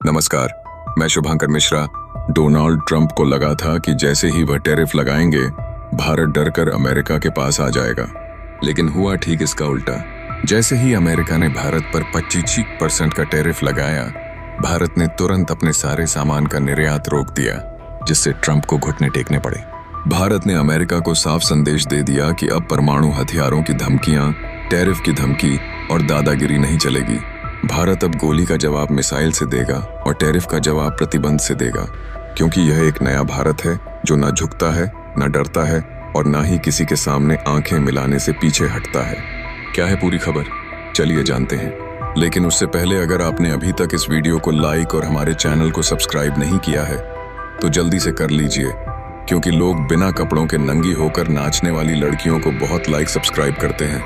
नमस्कार, मैं शुभंकर Mishra. Donald Trump को लगा था कि जैसे ही वह टैरिफ लगाएंगे, भारत डरकर अमेरिका के पास आ जाएगा। लेकिन हुआ ठीक इसका उल्टा। जैसे ही अमेरिका ने भारत पर 25% का टैरिफ लगाया, भारत ने तुरंत अपने सारे सामान का निर्यात रोक दिया, जिससे ट्रंप को घुटने टेकने पड़े। भारत ने अमेरिका को साफ संदेश दे दिया कि अब परमाणु हथियारों की धमकियां, टैरिफ की धमकी और दादागिरी नहीं चलेगी। भारत अब गोली का जवाब मिसाइल से देगा और टैरिफ का जवाब प्रतिबंध से देगा, क्योंकि यह एक नया भारत है जो न झुकता है, न डरता है और न ही किसी के सामने आंखें मिलाने से पीछे हटता है। क्या है पूरी खबर, चलिए जानते हैं। लेकिन उससे पहले अगर आपने अभी तक इस वीडियो को लाइक और हमारे चैनल को सब्सक्राइब नहीं किया है तो जल्दी से कर लीजिए, क्योंकि लोग बिना कपड़ों के नंगी होकर नाचने वाली लड़कियों को बहुत लाइक सब्सक्राइब करते हैं,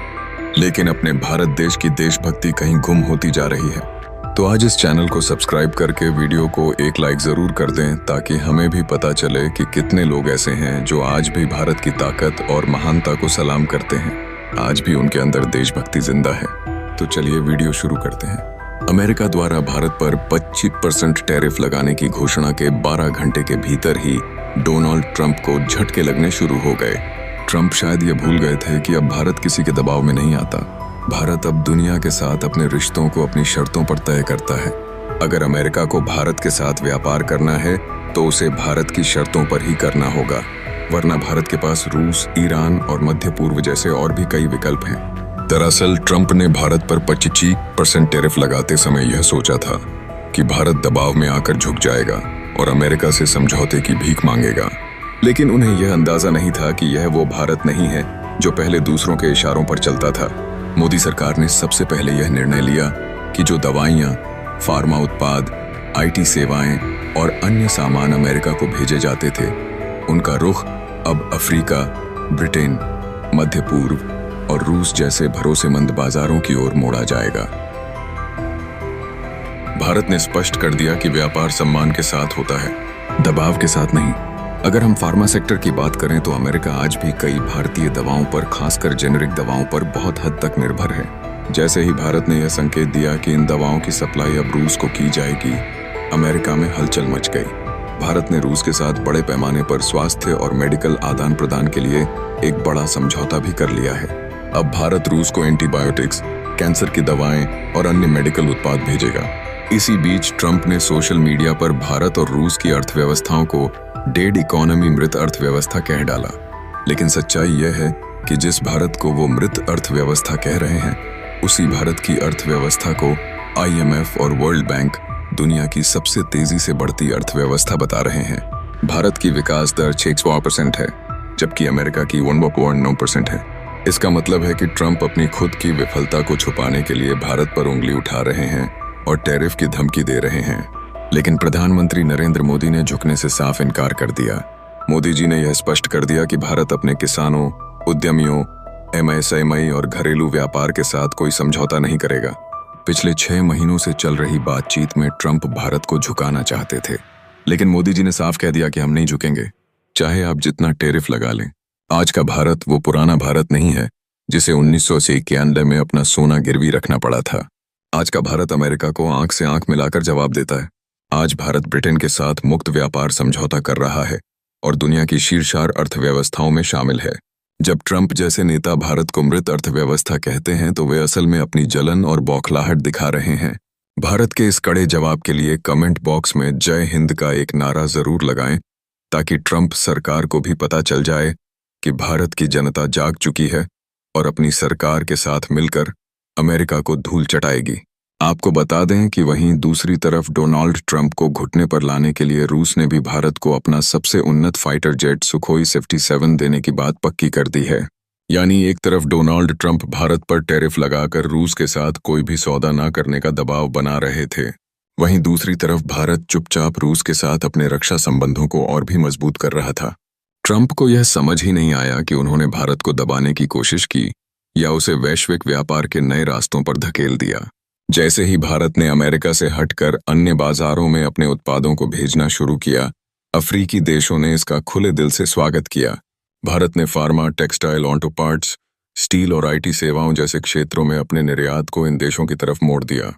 लेकिन अपने भारत देश की देशभक्ति कहीं गुम होती जा रही है। तो आज इस चैनल को सब्सक्राइब करके वीडियो को एक लाइक जरूर कर दें, ताकि हमें भी पता चले कि कितने लोग ऐसे हैं जो आज भी भारत की ताकत और महानता को सलाम करते हैं। आज भी उनके अंदर देशभक्ति जिंदा है। तो चलिए वीडियो शुरू करते हैं। अमेरिका द्वारा भारत पर 25% टैरिफ लगाने की घोषणा के 12 घंटे के भीतर ही डोनाल्ड ट्रंप को झटके लगने शुरू हो गए। ट्रंप शायद ये भूल गए थे कि अब भारत किसी के दबाव में नहीं आता। भारत अब दुनिया के साथ अपने रिश्तों को अपनी शर्तों पर तय करता है। अगर अमेरिका को भारत के साथ व्यापार करना है तो उसे भारत की शर्तों पर ही करना होगा, वरना भारत के पास रूस, ईरान और मध्य पूर्व जैसे और भी कई विकल्प हैं। दरअसल ट्रंप ने भारत पर 25% टैरिफ लगाते समय यह सोचा था कि भारत दबाव में आकर झुक जाएगा और अमेरिका से समझौते की भीख मांगेगा। लेकिन उन्हें यह अंदाजा नहीं था कि यह वो भारत नहीं है जो पहले दूसरों के इशारों पर चलता था। मोदी सरकार ने सबसे पहले यह निर्णय लिया कि जो दवाइयां, फार्मा उत्पाद, आईटी सेवाएं और अन्य सामान अमेरिका को भेजे जाते थे, उनका रुख अब अफ्रीका, ब्रिटेन, मध्य पूर्व और रूस जैसे भरोसेमंद बाजारों की ओर मोड़ा जाएगा। भारत ने स्पष्ट कर दिया कि व्यापार सम्मान के साथ होता है, दबाव के साथ नहीं। अगर हम फार्मा सेक्टर की बात करें तो अमेरिका आज भी कई भारतीय दवाओं पर, खासकर जेनेरिक दवाओं पर बहुत हद तक निर्भर है। जैसे ही भारत ने यह संकेत दिया कि इन दवाओं की सप्लाई अब रूस को की जाएगी, अमेरिका में हलचल मच गई। भारत ने रूस के साथ बड़े पैमाने पर स्वास्थ्य और मेडिकल आदान प्रदान के लिए एक बड़ा समझौता भी कर लिया है। अब भारत रूस को एंटीबायोटिक्स, कैंसर की दवाएं और अन्य मेडिकल उत्पाद भेजेगा। इसी बीच ट्रंप ने सोशल मीडिया पर भारत और रूस की अर्थव्यवस्थाओं को डेड इकोनॉमी, मृत अर्थव्यवस्था कह डाला। लेकिन सच्चाई यह है कि जिस भारत को वो मृत अर्थव्यवस्था कह रहे हैं, उसी भारत की अर्थव्यवस्था को IMF और वर्ल्ड बैंक दुनिया की सबसे तेजी से बढ़ती अर्थव्यवस्था बता रहे हैं। भारत की विकास दर 6% है, जबकि अमेरिका की 1.9% है। इसका मतलब है कि ट्रंप अपनी खुद की विफलता को छुपाने के लिए भारत पर उंगली उठा रहे हैं और टैरिफ की धमकी दे रहे हैं। लेकिन प्रधानमंत्री नरेंद्र मोदी ने झुकने से साफ इनकार कर दिया। मोदी जी ने यह स्पष्ट कर दिया कि भारत अपने किसानों, उद्यमियों, MSME और घरेलू व्यापार के साथ कोई समझौता नहीं करेगा। पिछले 6 महीनों से चल रही बातचीत में ट्रंप भारत को झुकाना चाहते थे, लेकिन मोदी जी ने साफ कह दिया कि हम नहीं झुकेंगे, चाहे आप जितना टैरिफ लगा लें। आज का भारत वो पुराना भारत नहीं है जिसे 1991 में अपना सोना गिरवी रखना पड़ा था। आज का भारत अमेरिका को आंख से आंख मिलाकर जवाब देता है। आज भारत ब्रिटेन के साथ मुक्त व्यापार समझौता कर रहा है और दुनिया की शीर्षार अर्थव्यवस्थाओं में शामिल है। जब ट्रंप जैसे नेता भारत को मृत अर्थव्यवस्था कहते हैं तो वे असल में अपनी जलन और बौखलाहट दिखा रहे हैं। भारत के इस कड़े जवाब के लिए कमेंट बॉक्स में जय हिंद का एक नारा जरूर लगाएं, ताकि ट्रंप सरकार को भी पता चल जाए कि भारत की जनता जाग चुकी है और अपनी सरकार के साथ मिलकर अमेरिका को धूल चटाएगी। आपको बता दें कि वहीं दूसरी तरफ डोनाल्ड ट्रंप को घुटने पर लाने के लिए रूस ने भी भारत को अपना सबसे उन्नत फाइटर जेट सुखोई 57 देने की बात पक्की कर दी है। यानी एक तरफ डोनाल्ड ट्रंप भारत पर टैरिफ लगाकर रूस के साथ कोई भी सौदा न करने का दबाव बना रहे थे, वहीं दूसरी तरफ भारत चुपचाप रूस के साथ अपने रक्षा संबंधों को और भी मजबूत कर रहा था। ट्रंप को यह समझ ही नहीं आया कि उन्होंने भारत को दबाने की कोशिश की या उसे वैश्विक व्यापार के नए रास्तों पर धकेल दिया। जैसे ही भारत ने अमेरिका से हटकर अन्य बाजारों में अपने उत्पादों को भेजना शुरू किया, अफ्रीकी देशों ने इसका खुले दिल से स्वागत किया। भारत ने pharma, textile, auto parts, steel और IT सेवाओं जैसे क्षेत्रों में अपने निर्यात को इन देशों की तरफ मोड़ दिया।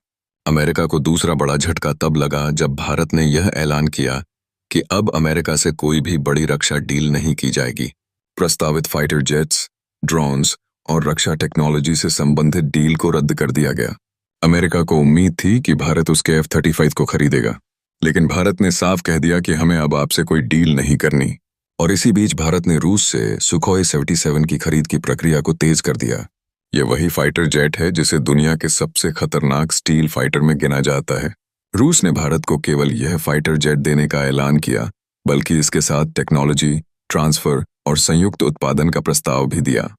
अमेरिका को दूसरा बड़ा झटका तब लगा जब भारत ने यह ऐलान किया कि अब अमेरिका से कोई भी बड़ी रक्षा डील नहीं की जाएगी। प्रस्तावित फाइटर जेट्स, ड्रोन्स और रक्षा टेक्नोलॉजी से संबंधित डील को रद्द कर दिया गया। अमेरिका को उम्मीद थी कि भारत उसके F-35 को खरीदेगा, लेकिन भारत ने साफ कह दिया कि हमें अब आपसे कोई डील नहीं करनी। और इसी बीच भारत ने रूस से सुखोई 77 की खरीद की प्रक्रिया को तेज कर दिया। ये वही फाइटर जेट है जिसे दुनिया के सबसे खतरनाक स्टील फाइटर में गिना जाता है। रूस ने भारत को केवल यह फाइटर जेट देने का ऐलान किया, बल्कि इसके साथ टेक्नोलॉजी ट्रांसफर और संयुक्त उत्पादन का प्रस्ताव भी दिया।